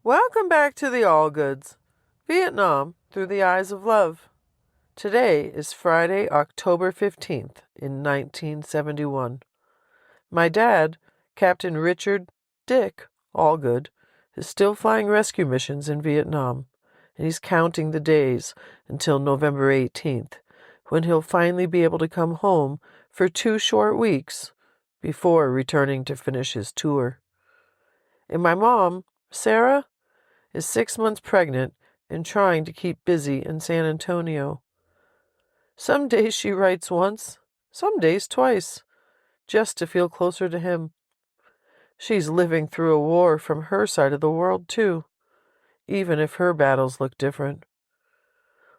Welcome back to the Allgoods, Vietnam through the eyes of love. Today is Friday, October 15th in 1971. My dad, Captain Richard Dick Allgood, is still flying rescue missions in Vietnam, and he's counting the days until November 18th, when he'll finally be able to come home for 2 short weeks before returning to finish his tour. And my mom, Sarah, is 6 months pregnant and trying to keep busy in San Antonio. Some days she writes once, some days twice, just to feel closer to him. She's living through a war from her side of the world, too, even if her battles look different.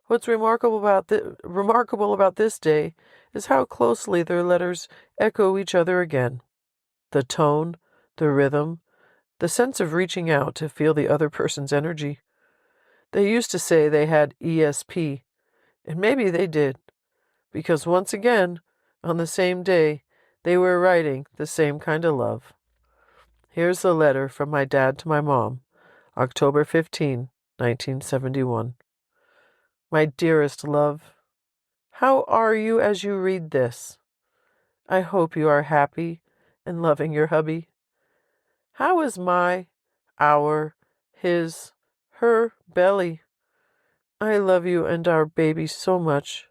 What's remarkable about this day is how closely their letters echo each other again. The tone, the rhythm, the sense of reaching out to feel the other person's energy. They used to say they had ESP, and maybe they did, because once again, on the same day, they were writing the same kind of love. Here's the letter from my dad to my mom, October 15, 1971. My dearest love, how are you as you read this? I hope you are happy and loving your hubby. How is our, his, her belly? I love you and our baby so much.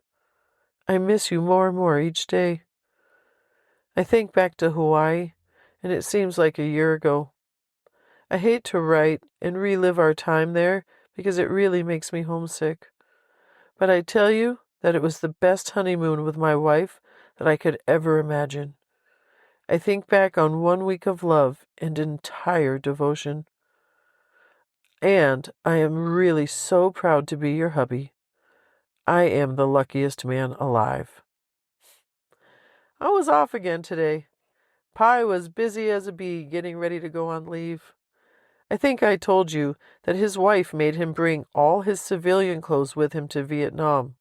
I miss you more and more each day. I think back to Hawaii, and it seems like a year ago. I hate to write and relive our time there because it really makes me homesick. But I tell you that it was the best honeymoon with my wife that I could ever imagine. I think back on 1 week of love and entire devotion. And I am really so proud to be your hubby. I am the luckiest man alive. I was off again today. Pi was busy as a bee getting ready to go on leave. I think I told you that his wife made him bring all his civilian clothes with him to Vietnam.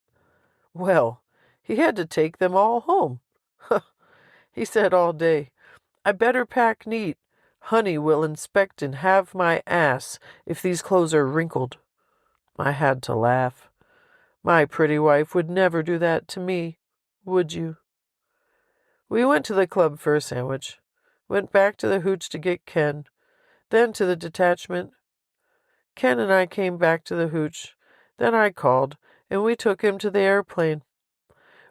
Well, he had to take them all home. He said all day, I better pack neat. Honey will inspect and have my ass if these clothes are wrinkled. I had to laugh. My pretty wife would never do that to me, would you? We went to the club for a sandwich, went back to the hooch to get Ken, then to the detachment. Ken and I came back to the hooch, then I called, and we took him to the airplane.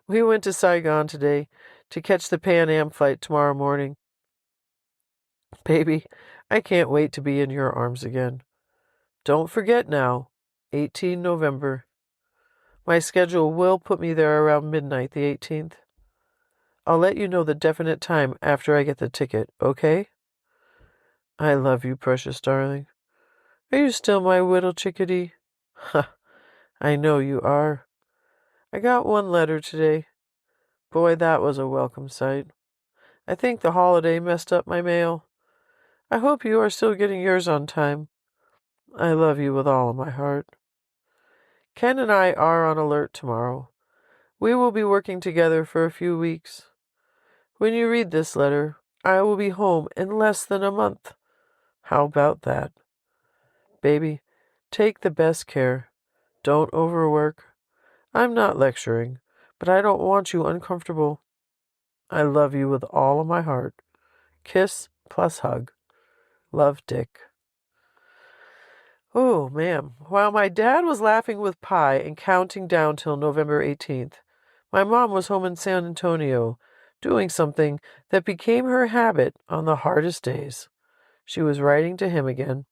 We went to Saigon today to catch the Pan Am flight tomorrow morning. Baby, I can't wait to be in your arms again. Don't forget now, 18 November. My schedule will put me there around midnight the 18th. I'll let you know the definite time after I get the ticket, okay? I love you, precious darling. Are you still my little chickadee? Ha, I know you are. I got 1 letter today. Boy, that was a welcome sight. I think the holiday messed up my mail. I hope you are still getting yours on time. I love you with all of my heart. Ken and I are on alert tomorrow. We will be working together for a few weeks. When you read this letter, I will be home in less than a month. How about that? Baby, take the best care. Don't overwork. I'm not lecturing, but I don't want you uncomfortable. I love you with all of my heart. Kiss plus hug. Love, Dick. Oh, ma'am. While my dad was laughing with Pi and counting down till November 18th, my mom was home in San Antonio, doing something that became her habit on the hardest days. She was writing to him again.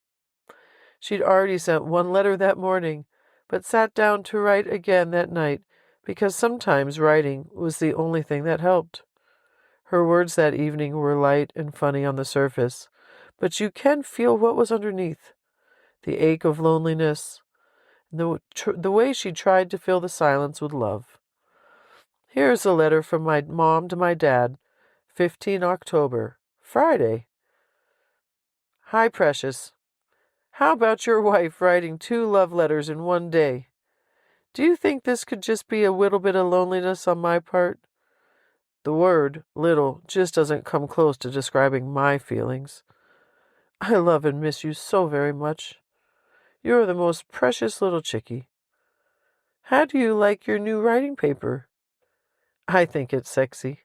She'd already sent 1 letter that morning, but sat down to write again that night because sometimes writing was the only thing that helped. Her words that evening were light and funny on the surface, but you can feel what was underneath. The ache of loneliness, and the way she tried to fill the silence with love. Here's a letter from my mom to my dad, 15 October, Friday. Hi, precious. How about your wife writing 2 love letters in 1 day? Do you think this could just be a little bit of loneliness on my part? The word little just doesn't come close to describing my feelings. I love and miss you so very much. You're the most precious little chickie. How do you like your new writing paper? I think it's sexy.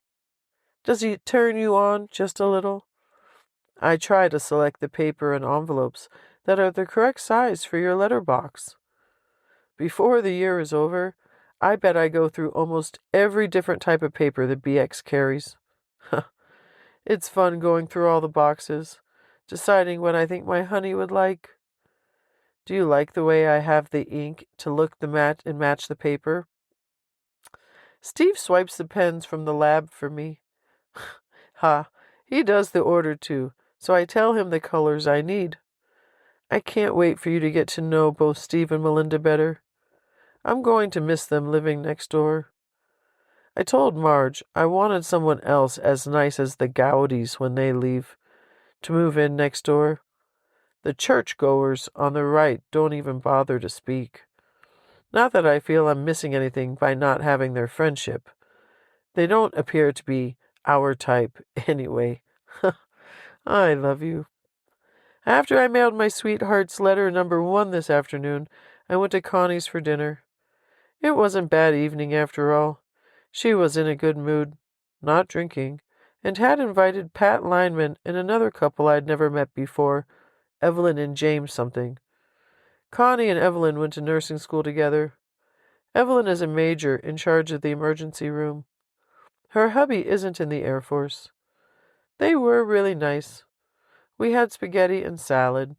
Does it turn you on just a little? I try to select the paper and envelopes that are the correct size for your letterbox. Before the year is over, I bet I go through almost every different type of paper that BX carries. It's fun going through all the boxes, deciding what I think my honey would like. Do you like the way I have the ink to look and match the paper? Steve swipes the pens from the lab for me. Ha, he does the order too, so I tell him the colors I need. I can't wait for you to get to know both Steve and Melinda better. I'm going to miss them living next door. I told Marge I wanted someone else as nice as the Gowdies when they leave to move in next door. The churchgoers on the right don't even bother to speak. Not that I feel I'm missing anything by not having their friendship. They don't appear to be our type anyway. I love you. After I mailed my sweetheart's letter number 1 this afternoon, I went to Connie's for dinner. It wasn't bad evening after all. She was in a good mood, not drinking, and had invited Pat Lineman and another couple I'd never met before, Evelyn and James something. Connie and Evelyn went to nursing school together. Evelyn is a major in charge of the emergency room. Her hubby isn't in the Air Force. They were really nice. We had spaghetti and salad,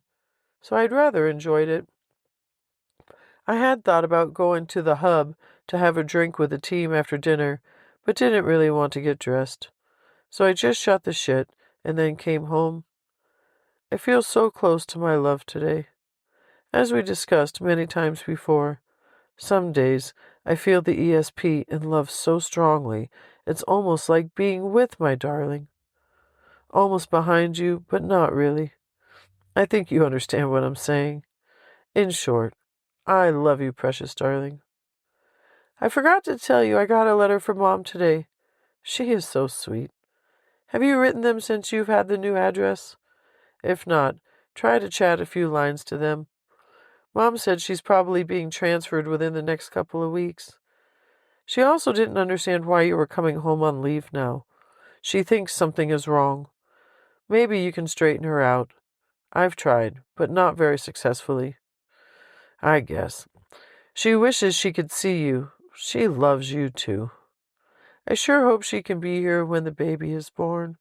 so I'd rather enjoyed it. I had thought about going to the hub to have a drink with the team after dinner, but didn't really want to get dressed. So I just shot the shit and then came home. I feel so close to my love today. As we discussed many times before, some days I feel the ESP and love so strongly it's almost like being with my darling. Almost behind you, but not really. I think you understand what I'm saying. In short, I love you, precious darling. I forgot to tell you I got a letter from Mom today. She is so sweet. Have you written them since you've had the new address? If not, try to chat a few lines to them. Mom said she's probably being transferred within the next couple of weeks. She also didn't understand why you were coming home on leave now. She thinks something is wrong. Maybe you can straighten her out. I've tried, but not very successfully. I guess. She wishes she could see you. She loves you too. I sure hope she can be here when the baby is born.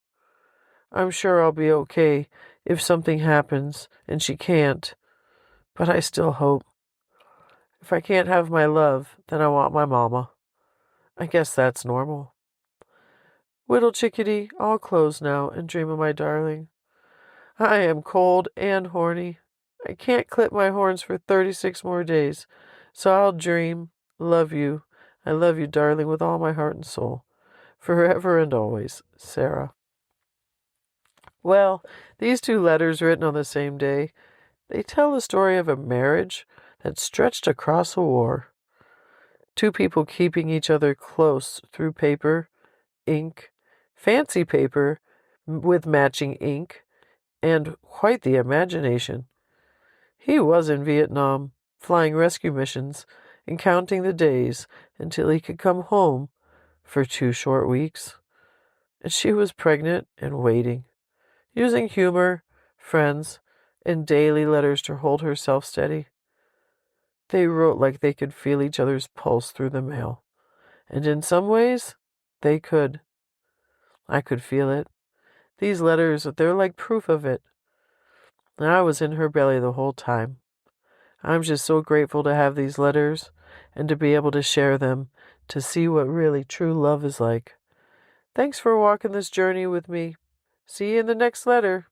I'm sure I'll be okay if something happens and she can't, but I still hope. If I can't have my love, then I want my mama. I guess that's normal. Whittle chickadee, I'll close now and dream of my darling. I am cold and horny. I can't clip my horns for 36 more days, so I'll dream, love you. I love you, darling, with all my heart and soul. Forever and always, Sarah. Well, these 2 letters written on the same day, they tell the story of a marriage that stretched across a war. 2 people keeping each other close through paper, ink, fancy paper with matching ink, and quite the imagination. He was in Vietnam, flying rescue missions and counting the days until he could come home for 2 short weeks. And she was pregnant and waiting, using humor, friends, and daily letters to hold herself steady. They wrote like they could feel each other's pulse through the mail. And in some ways, they could. I could feel it. These letters, they're like proof of it. And I was in her belly the whole time. I'm just so grateful to have these letters and to be able to share them, to see what really true love is like. Thanks for walking this journey with me. See you in the next letter.